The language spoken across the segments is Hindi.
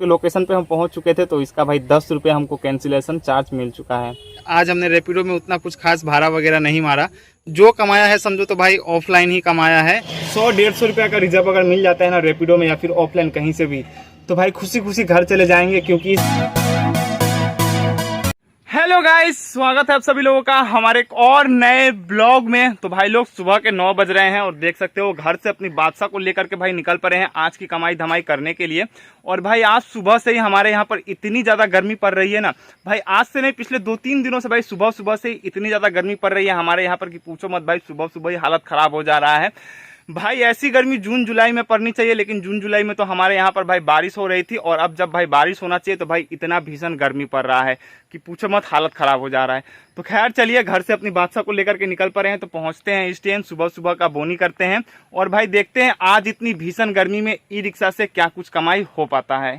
लोकेशन पे हम पहुंच चुके थे, तो इसका भाई 10 रुपये हमको कैंसिलेशन चार्ज मिल चुका है। आज हमने रैपिडो में उतना कुछ खास भाड़ा वगैरह नहीं मारा, जो कमाया है समझो तो भाई ऑफलाइन ही कमाया है। 100-150 रुपये का रिजर्व अगर मिल जाता है ना रैपिडो में या फिर ऑफलाइन कहीं से भी, तो भाई खुशी खुशी घर चले जाएंगे। क्योंकि हेलो गाइस, स्वागत है आप सभी लोगों का हमारे एक और नए ब्लॉग में। तो भाई लोग सुबह के 9 बज रहे हैं और देख सकते हो घर से अपनी बादशाह को लेकर के भाई निकल पड़े हैं आज की कमाई धमाई करने के लिए। और भाई आज सुबह से ही हमारे यहाँ पर इतनी ज़्यादा गर्मी पड़ रही है ना भाई, आज से नहीं पिछले 2-3 दिनों से भाई सुबह सुबह से इतनी ज़्यादा गर्मी पड़ रही है हमारे यहाँ पर कि पूछो मत भाई। सुबह सुबह ही हालत ख़राब हो जा रहा है भाई। ऐसी गर्मी जून जुलाई में पड़नी चाहिए, लेकिन जून जुलाई में तो हमारे यहाँ पर भाई बारिश हो रही थी, और अब जब भाई बारिश होना चाहिए तो भाई इतना भीषण गर्मी पड़ रहा है कि पूछो मत, हालत ख़राब हो जा रहा है। तो खैर चलिए, घर से अपनी बादशाह को लेकर के निकल पड़े हैं, तो पहुँचते हैं स्टैंड, सुबह सुबह का बोनी करते हैं और भाई देखते हैं आज इतनी भीषण गर्मी में ई रिक्शा से क्या कुछ कमाई हो पाता है।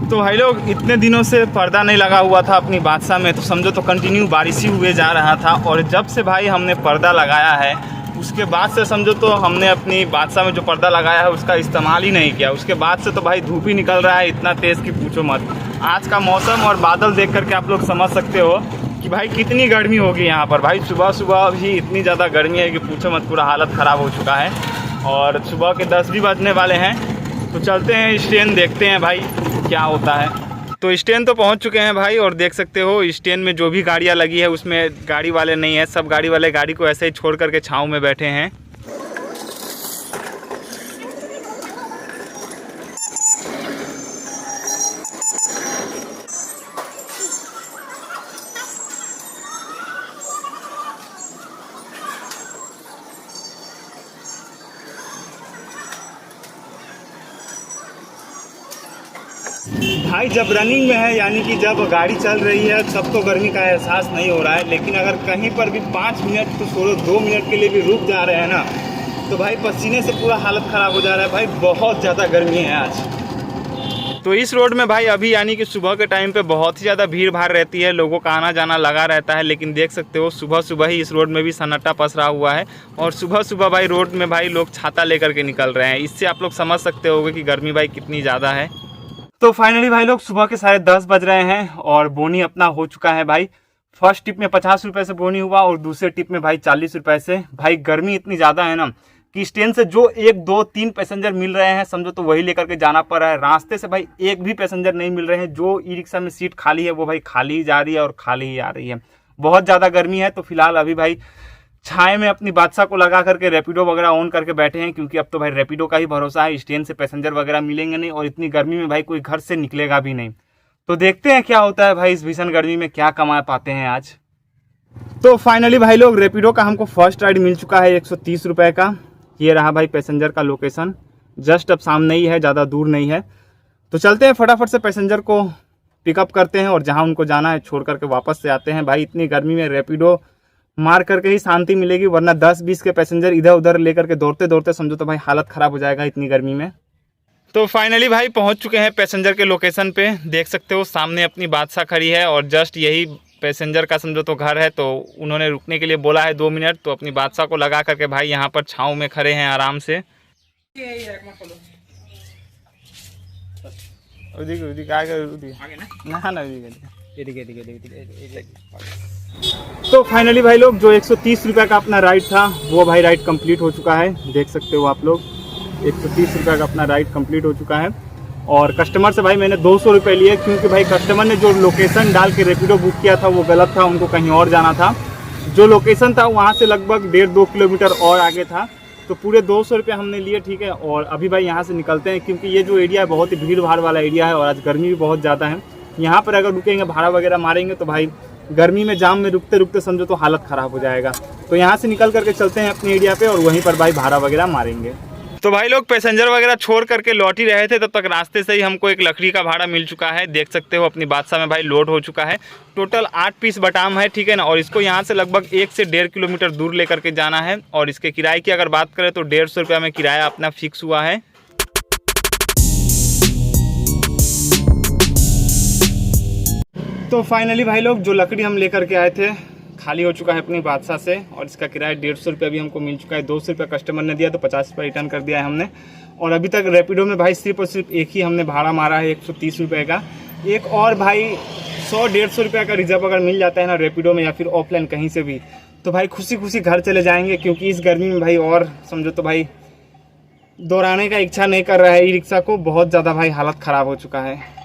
तो भाई लोग इतने दिनों से पर्दा नहीं लगा हुआ था अपनी बादशाह में, तो समझो तो कंटिन्यू बारिश ही हुए जा रहा था। और जब से भाई हमने पर्दा लगाया है उसके बाद से समझो तो हमने अपनी बादशाह में जो पर्दा लगाया है उसका इस्तेमाल ही नहीं किया। उसके बाद से तो भाई धूप ही निकल रहा है इतना तेज़ कि पूछो मत। आज का मौसम और बादल देख करके आप लोग समझ सकते हो कि भाई कितनी गर्मी होगी यहाँ पर। भाई सुबह सुबह भी इतनी ज़्यादा गर्मी है कि पूछो मत, पूरा हालत ख़राब हो चुका है। और सुबह के 10 भी बजने वाले हैं, तो चलते हैं स्टैंड, देखते हैं भाई क्या होता है। तो स्टैंड तो पहुंच चुके हैं भाई, और देख सकते हो स्टैंड में जो भी गाड़ियां लगी है उसमें गाड़ी वाले नहीं है, सब गाड़ी वाले गाड़ी को ऐसे ही छोड़ करके छांव में बैठे हैं। भाई जब रनिंग में है, यानी कि जब गाड़ी चल रही है, तब तो गर्मी का एहसास नहीं हो रहा है, लेकिन अगर कहीं पर भी 5 मिनट तो छोड़ो 2 मिनट के लिए भी रुक जा रहे हैं ना, तो भाई पसीने से पूरा हालत ख़राब हो जा रहा है। भाई बहुत ज़्यादा गर्मी है आज। तो इस रोड में भाई अभी यानी कि सुबह के टाइम पे बहुत ही ज़्यादा भीड़ भाड़ रहती है, लोगों का आना जाना लगा रहता है, लेकिन देख सकते हो सुबह सुबह ही इस रोड में भी सन्नाटा पसरा हुआ है। और सुबह सुबह भाई रोड में भाई लोग छाता लेकर के निकल रहे हैं। इससे आप लोग समझ सकते होगे कि गर्मी भाई कितनी ज़्यादा है। तो फाइनली भाई लोग सुबह के 10:30 बज रहे हैं और बोनी अपना हो चुका है भाई। फर्स्ट टिप में 50 रुपये से बोनी हुआ और दूसरे टिप में भाई 40 रुपये से। भाई गर्मी इतनी ज़्यादा है ना कि स्टैंड से जो 1, 2, 3 पैसेंजर मिल रहे हैं समझो तो वही लेकर के जाना पड़ रहा है। रास्ते से भाई एक भी पैसेंजर नहीं मिल रहे हैं। जो ई रिक्शा में सीट खाली है वो भाई खाली ही जा रही है और खाली ही आ रही है। बहुत ज़्यादा गर्मी है, तो फिलहाल अभी भाई छाए में अपनी बादशाह को लगा करके रैपिडो वगैरह ऑन करके बैठे हैं, क्योंकि अब तो भाई रैपिडो का ही भरोसा है। स्टैंड से पैसेंजर वगैरह मिलेंगे नहीं और इतनी गर्मी में भाई कोई घर से निकलेगा भी नहीं। तो देखते हैं क्या होता है भाई, इस भीषण गर्मी में क्या कमा पाते हैं आज। तो फाइनली भाई लोग रैपिडो का हमको फर्स्ट राइड मिल चुका है 130 रुपये का। ये रहा भाई पैसेंजर का लोकेशन, जस्ट अब सामने ही है, ज़्यादा दूर नहीं है। तो चलते हैं फटाफट से पैसेंजर को पिकअप करते हैं और जहाँ उनको जाना है छोड़ करके वापस से आते हैं। भाई इतनी गर्मी में रैपिडो मार करके ही शांति मिलेगी, वरना 10-20 के पैसेंजर इधर उधर लेकर के दौड़ते दौड़ते समझो तो भाई हालत ख़राब हो जाएगा इतनी गर्मी में। तो फाइनली भाई पहुंच चुके हैं पैसेंजर के लोकेशन पे। देख सकते हो सामने अपनी बादशाह खड़ी है और जस्ट यही पैसेंजर का समझो तो घर है। तो उन्होंने रुकने के लिए बोला है 2 मिनट, तो अपनी बादशाह को लगा करके भाई यहाँ पर छाँव में खड़े हैं आराम से। तो फाइनली भाई लोग जो 130 रुपये का अपना राइड था वो भाई राइड कंप्लीट हो चुका है। देख सकते हो आप लोग 130 रुपये का अपना राइड कंप्लीट हो चुका है। और कस्टमर से भाई मैंने 200 रुपये लिए, क्योंकि भाई कस्टमर ने जो लोकेशन डाल के रैपिडो बुक किया था वो गलत था, उनको कहीं और जाना था। जो लोकेशन था वहाँ से लगभग 1.5-2 किलोमीटर और आगे था। तो पूरे 200 रुपये हमने लिए, ठीक है। और अभी भाई यहाँ से निकलते हैं, क्योंकि ये जो एरिया है बहुत ही भीड़ भाड़ वाला एरिया है और आज गर्मी भी बहुत ज़्यादा है। यहाँ पर अगर रुकेंगे भाड़ा वगैरह मारेंगे तो भाई गर्मी में जाम में रुकते रुकते समझो तो हालत ख़राब हो जाएगा। तो यहाँ से निकल करके चलते हैं अपने एरिया पे और वहीं पर भाई भाड़ा वगैरह मारेंगे। तो भाई लोग पैसेंजर वगैरह छोड़ करके लौट ही रहे थे, तब तक रास्ते से ही हमको एक लकड़ी का भाड़ा मिल चुका है। देख सकते हो अपनी बादशाह में भाई लोड हो चुका है। टोटल 8 पीस बटाम है, ठीक है ना। और इसको यहाँ से लगभग 1 से 1.5 किलोमीटर दूर लेकर के जाना है। और इसके किराए की अगर बात करें तो 150 रुपये में किराया अपना फिक्स हुआ है। तो फाइनली भाई लोग जो लकड़ी हम लेकर के आए थे खाली हो चुका है अपनी बादशाह से, और इसका किराया 150 रुपये भी हमको मिल चुका है। 200 रुपये कस्टमर ने दिया तो 50 रुपये रिटर्न कर दिया है हमने। और अभी तक रैपिडो में भाई सिर्फ और सिर्फ एक ही हमने भाड़ा मारा है 130 रुपये का। एक और भाई 100-150 रुपये का रिजर्व अगर मिल जाता है ना रैपिडो में या फिर ऑफलाइन कहीं से भी, तो भाई खुशी खुशी घर चले जाएंगे। क्योंकि इस गर्मी में भाई और समझो तो भाई दौड़ाने का इच्छा नहीं कर रहा है ई रिक्शा को, बहुत ज़्यादा भाई हालत ख़राब हो चुका है।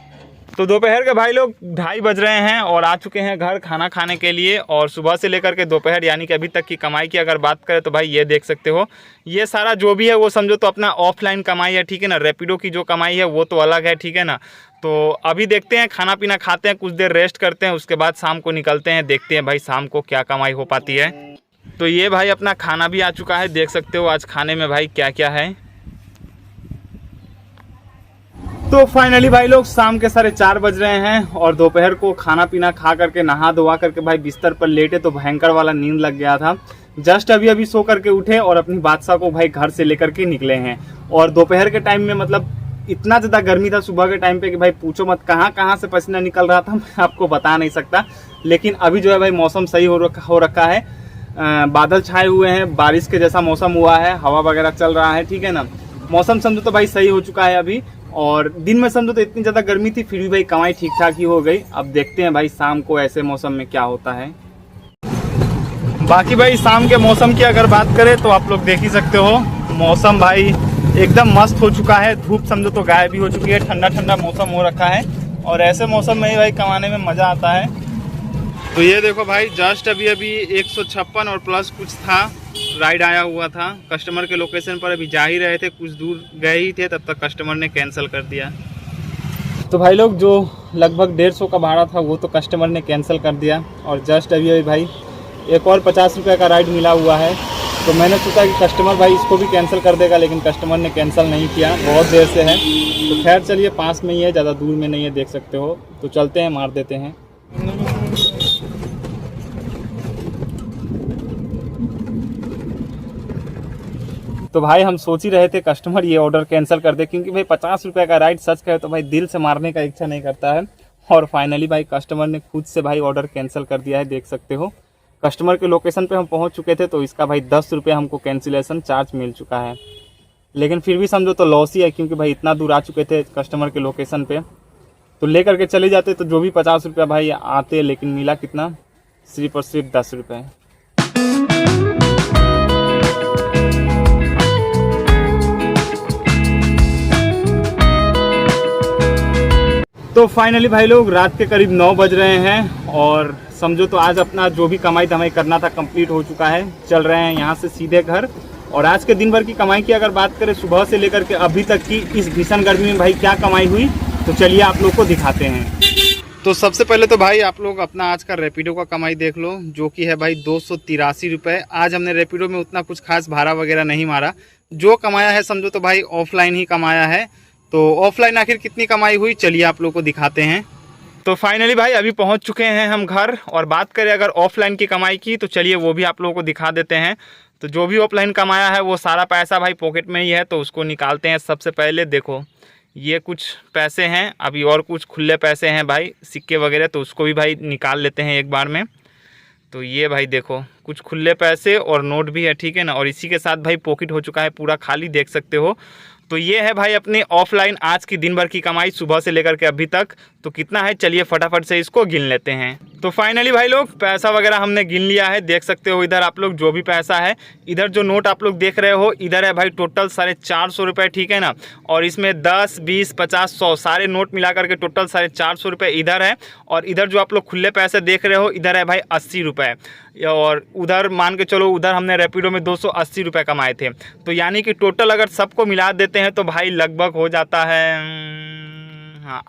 तो दोपहर के भाई लोग 2:30 बज रहे हैं और आ चुके हैं घर खाना खाने के लिए। और सुबह से लेकर के दोपहर यानी कि अभी तक की कमाई की अगर बात करें तो भाई ये देख सकते हो, ये सारा जो भी है वो समझो तो अपना ऑफलाइन कमाई है, ठीक है ना। रैपिडो की जो कमाई है वो तो अलग है, ठीक है ना। तो अभी देखते हैं, खाना पीना खाते हैं, कुछ देर रेस्ट करते हैं, उसके बाद शाम को निकलते हैं, देखते हैं भाई शाम को क्या कमाई हो पाती है। तो ये भाई अपना खाना भी आ चुका है, देख सकते हो आज खाने में भाई क्या क्या है। तो फाइनली भाई लोग शाम के 4:30 बज रहे हैं और दोपहर को खाना पीना खा करके नहा धोवा करके भाई बिस्तर पर लेटे तो भयंकर वाला नींद लग गया था। जस्ट अभी सो करके उठे और अपनी बादशाह को भाई घर से लेकर के निकले हैं। और दोपहर के टाइम में मतलब इतना ज़्यादा गर्मी था सुबह के टाइम पे कि भाई पूछो मत, कहाँ से पसीना निकल रहा था मैं आपको बता नहीं सकता। लेकिन अभी जो है भाई मौसम सही हो रखा है, बादल छाए हुए हैं, बारिश के जैसा मौसम हुआ है, हवा वगैरह चल रहा है, ठीक है ना। मौसम समझो तो भाई सही हो चुका है अभी। और दिन में समझो तो इतनी ज़्यादा गर्मी थी, फिर भी भाई कमाई ठीक ठाक ही हो गई। अब देखते हैं भाई शाम को ऐसे मौसम में क्या होता है। बाकी भाई शाम के मौसम की अगर बात करें तो आप लोग देख ही सकते हो, मौसम भाई एकदम मस्त हो चुका है। धूप समझो तो गायब भी हो चुकी है, ठंडा ठंडा मौसम हो रखा है। और ऐसे मौसम में ही भाई कमाने में मज़ा आता है। तो ये देखो भाई जस्ट अभी 156 और प्लस कुछ था, राइड आया हुआ था। कस्टमर के लोकेशन पर अभी जा ही रहे थे, कुछ दूर गए ही थे, तब तक कस्टमर ने कैंसिल कर दिया। तो भाई लोग जो लगभग 150 का भाड़ा था वो तो कस्टमर ने कैंसिल कर दिया। और जस्ट अभी भाई एक और 50 रुपये का राइड मिला हुआ है। तो मैंने सोचा कि कस्टमर भाई इसको भी कैंसिल कर देगा, लेकिन कस्टमर ने कैंसिल नहीं किया, बहुत देर से है। तो खैर चलिए, पास में ही है, ज़्यादा दूर में नहीं है, देख सकते हो। तो चलते हैं, मार देते हैं। तो भाई हम सोच ही रहे थे कस्टमर ये ऑर्डर कैंसिल कर दे, क्योंकि भाई 50 रुपये का राइड सच कहे तो भाई दिल से मारने का इच्छा नहीं करता है। और फाइनली भाई कस्टमर ने खुद से भाई ऑर्डर कैंसिल कर दिया है, देख सकते हो। कस्टमर के लोकेशन पे हम पहुंच चुके थे, तो इसका भाई 10 रुपये हमको कैंसिलेशन चार्ज मिल चुका है। लेकिन फिर भी समझो तो लॉस ही है, क्योंकि भाई इतना दूर आ चुके थे कस्टमर के लोकेशन पे। तो ले करके चले जाते तो जो भी 50 रुपये भाई आते, लेकिन मिला कितना, सिर्फ और सिर्फ 10 रुपये। तो फाइनली भाई लोग रात के करीब 9 बज रहे हैं और समझो तो आज अपना जो भी कमाई धमाई करना था कंप्लीट हो चुका है। चल रहे हैं यहाँ से सीधे घर। और आज के दिन भर की कमाई की अगर बात करें सुबह से लेकर के अभी तक की, इस भीषण गर्मी में भाई क्या कमाई हुई, तो चलिए आप लोग को दिखाते हैं। तो सबसे पहले तो भाई आप लोग अपना आज का रैपिडो का कमाई देख लो, जो कि है भाई 283 रुपये। आज हमने रैपिडो में उतना कुछ खास भाड़ा वगैरह नहीं मारा, जो कमाया है समझो तो भाई ऑफलाइन ही कमाया है। तो ऑफलाइन आखिर कितनी कमाई हुई, चलिए आप लोग को दिखाते हैं। तो फाइनली भाई अभी पहुंच चुके हैं हम घर। और बात करें अगर ऑफलाइन की कमाई की, तो चलिए वो भी आप लोगों को दिखा देते हैं। तो जो भी ऑफलाइन कमाया है वो सारा पैसा भाई पॉकेट में ही है, तो उसको निकालते हैं। सबसे पहले देखो ये कुछ पैसे हैं, अभी और कुछ खुले पैसे हैं भाई, सिक्के वगैरह, तो उसको भी भाई निकाल लेते हैं एक बार में। तो ये भाई देखो कुछ खुले पैसे और नोट भी है, ठीक है ना। और इसी के साथ भाई पॉकेट हो चुका है पूरा खाली, देख सकते हो। तो ये है भाई अपने ऑफलाइन आज की दिन भर की कमाई सुबह से लेकर के अभी तक। तो कितना है चलिए फटाफट से इसको गिन लेते हैं। तो फाइनली भाई लोग पैसा वगैरह हमने गिन लिया है, देख सकते हो इधर आप लोग जो भी पैसा है। इधर जो नोट आप लोग देख रहे हो, इधर है भाई टोटल 450 रुपये, ठीक है ना। और इसमें 10, 20, 50, 100 सारे नोट मिला करके टोटल 450 रुपये इधर है। और इधर जो आप लोग खुले पैसे देख रहे हो, इधर है भाई 80 रुपये। और उधर मान के चलो, उधर हमने रैपिडो में 280 रुपये कमाए थे। तो यानी कि टोटल अगर सबको मिला देते हैं तो भाई लगभग हो जाता है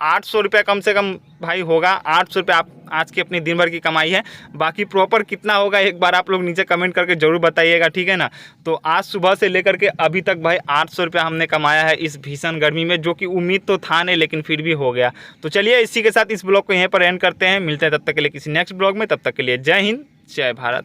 800 रुपये कम से कम भाई होगा। 800 रुपये आप आज की अपनी दिन भर की कमाई है। बाकी प्रॉपर कितना होगा एक बार आप लोग नीचे कमेंट करके ज़रूर बताइएगा, ठीक है ना। तो आज सुबह से लेकर के अभी तक भाई 800 रुपये हमने कमाया है इस भीषण गर्मी में, जो कि उम्मीद तो था नहीं, लेकिन फिर भी हो गया। तो चलिए इसी के साथ इस ब्लॉग को यहीं पर एंड करते हैं। मिलते हैं तब तक के लिए किसी नेक्स्ट ब्लॉग में। तब तक के लिए जय हिंद, जय भारत।